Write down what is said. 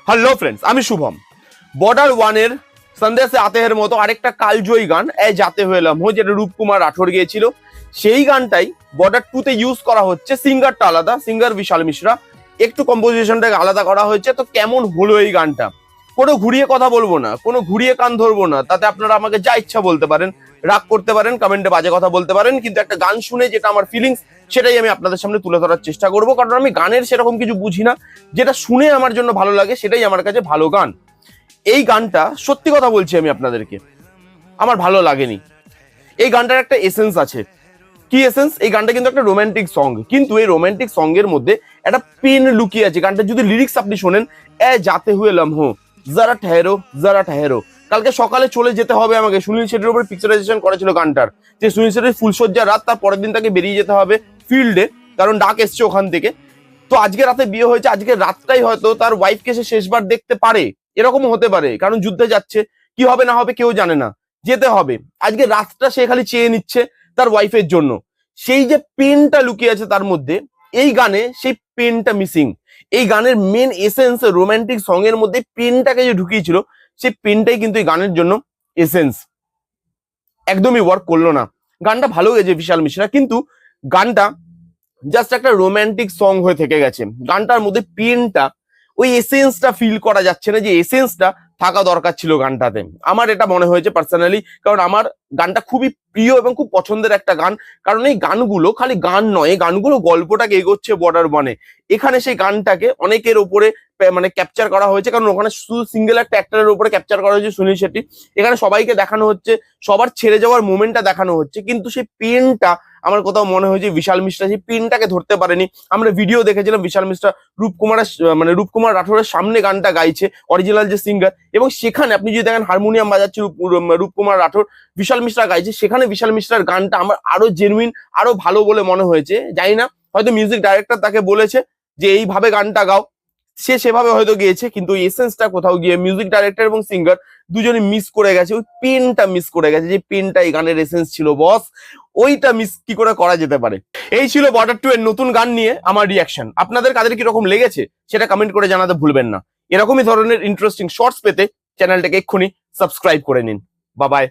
Hello friends, আমি Shubham. Border ওয়ানের সন্দেহ সে আতে হের মতো আরেকটা কালজয়ী গান এ যাতে হয়ে এলাম হো, যেটা রূপকুমার রাঠোর গিয়েছিল, সেই গানটাই বর্ডার 2 তে ইউজ করা হচ্ছে। সিঙ্গারটা আলাদা, সিঙ্গার বিশাল মিশ্রা, একটু কম্পোজিশনটাকে আলাদা করা হয়েছে। তো কেমন হলো এই গানটা? কোনো ঘুরিয়ে কথা বলবো না, কোনো ঘুরিয়ে কান ধরবো না, তাতে আপনারা আমাকে যা ইচ্ছা বলতে পারেন, রাগ করতে পারেন, কমেন্টে বাজে কথা বলতে পারেন, কিন্তু একটা গান শুনে যেটা আমার ফিলিংস সেটাই আমি আপনাদের সামনে তুলে ধরার চেষ্টা করবো। কারণ আমি গানের সেরকম কিছু বুঝি না, যেটা শুনে আমার জন্য ভালো লাগে সেটাই আমার কাছে ভালো গান। এই গানটা সত্যি কথা বলছি আমি আপনাদেরকে, আমার ভালো লাগেনি। এই গানটার একটা এসেন্স আছে। কি এসেন্স? এই গানটা কিন্তু একটা রোমান্টিক সং, কিন্তু এই রোমান্টিক সং এর মধ্যে একটা পেন লুকিয়ে আছে। গানটা যদি লিরিক্স আপনি শোনেন, এ যাতে হুয়ে লম্হো, যারা ঠেহেরো যারা ঠেহেরো, কালকে সকালে চলে যেতে হবে আমাকে। সুনীল শেট্টির উপর পিকচারাইজেশন করেছিল গানটার, যে সুনীল শেট্টির ফুলসজ্জা রাত, তার পরের দিন তাকে বেরিয়ে যেতে হবে ফিল্ডে, কারণ ডাক এসছে ওখান থেকে। তো আজকে রাতে বিয়ে হয়েছে, আজকে রাতটাই হয়তো তার ওয়াইফকে সে শেষবার দেখতে পারে, এরকমও হতে পারে, কারণ যুদ্ধে যাচ্ছে, কি হবে না হবে কেউ জানে না, যেতে হবে। আজকে রাতটা সে খালি চেয়ে নিচ্ছে তার ওয়াইফের জন্য। সেই যে পেনটা লুকিয়ে আছে তার মধ্যে, এই গানে সেই পেনটা মিসিং। এই গানের মেন এসেন্স, রোমান্টিক সং এর মধ্যে পেনটাকে যে ঢুকিয়েছিল, সেই পেনটাই কিন্তু এই গানের জন্য এসেন্স। একদমই ওয়ার্ক করলো না। গানটা ভালো গেছে বিশাল মিশ্রা, কিন্তু গানটা জাস্ট একটা রোমান্টিক সং হয়ে থেকে গেছে। গানটার মধ্যে পেনটা, ওই এসেন্সটা ফিল করা যাচ্ছে না, যে এসেন্সটা থাকা দরকার ছিল গানটাতে। আমার এটা মনে হয়েছে পার্সোনালি, কারণ আমার গানটা খুবই প্রিয় এবং খুব পছন্দের একটা গান। কারণ এই গানগুলো খালি গান নয়, এই গানগুলো গল্পটাকে এগোচ্ছে বর্ডার ওয়ানে। এখানে সেই গানটাকে অনেকের ওপরে মানে ক্যাপচার করা হয়েছে, কারণ ওখানে শুধু সিঙ্গেল একটা অ্যাক্টরের উপরে ক্যাপচার করা হয়েছে, সুনীল শেট্টি। এখানে সবাইকে দেখানো হচ্ছে, সবার ছেড়ে যাওয়ার মোমেন্টটা দেখানো হচ্ছে, কিন্তু সেই পেনটা আমার কোথাও মনে হয়েছে বিশাল মিশ্রা সেই পেনটাকে ধরতে পারেনি। আমরা ভিডিও দেখেছিলাম বিশাল মিশ্রা রূপকুমার রাঠোরের সামনে গানটা গাইছে, অরিজিনাল যে সিঙ্গার, এবং সেখানে আপনি যদি দেখেন হারমোনিয়াম বাজাচ্ছে রূপকুমার রাঠোর, বিশাল মিশ্রা গাইছে। সেখানে বিশাল মিশ্রার গানটা আমার আরো জেনুইন, আরো ভালো বলে মনে হয়েছে। জানি না, হয়তো মিউজিক ডাইরেক্টর তাকে বলেছে যে এইভাবে গানটা গাও, সে সেভাবে হয়তো গিয়েছে, কিন্তু ওই এসেন্সটা কোথাও গিয়ে মিউজিক ডাইরেক্টর এবং সিঙ্গার দুজনে মিস করে গেছে। ওই পেনটা মিস করে গেছে, যে পেনটা এই গানের এসেন্স ছিল বস, ওইটা মিস কি করে করা যেতে পারে। এই ছিল বর্ডার 2 এর নতুন গান নিয়ে আমার রিয়াকশন। আপনাদের কাদের কিরকম লেগেছে সেটা কমেন্ট করে জানাতে ভুলবেন না। এরকমই ধরনের ইন্টারেস্টিং শর্টস পেতে চ্যানেলটাকে এক্ষুনি সাবস্ক্রাইব করে নিন। Bye bye.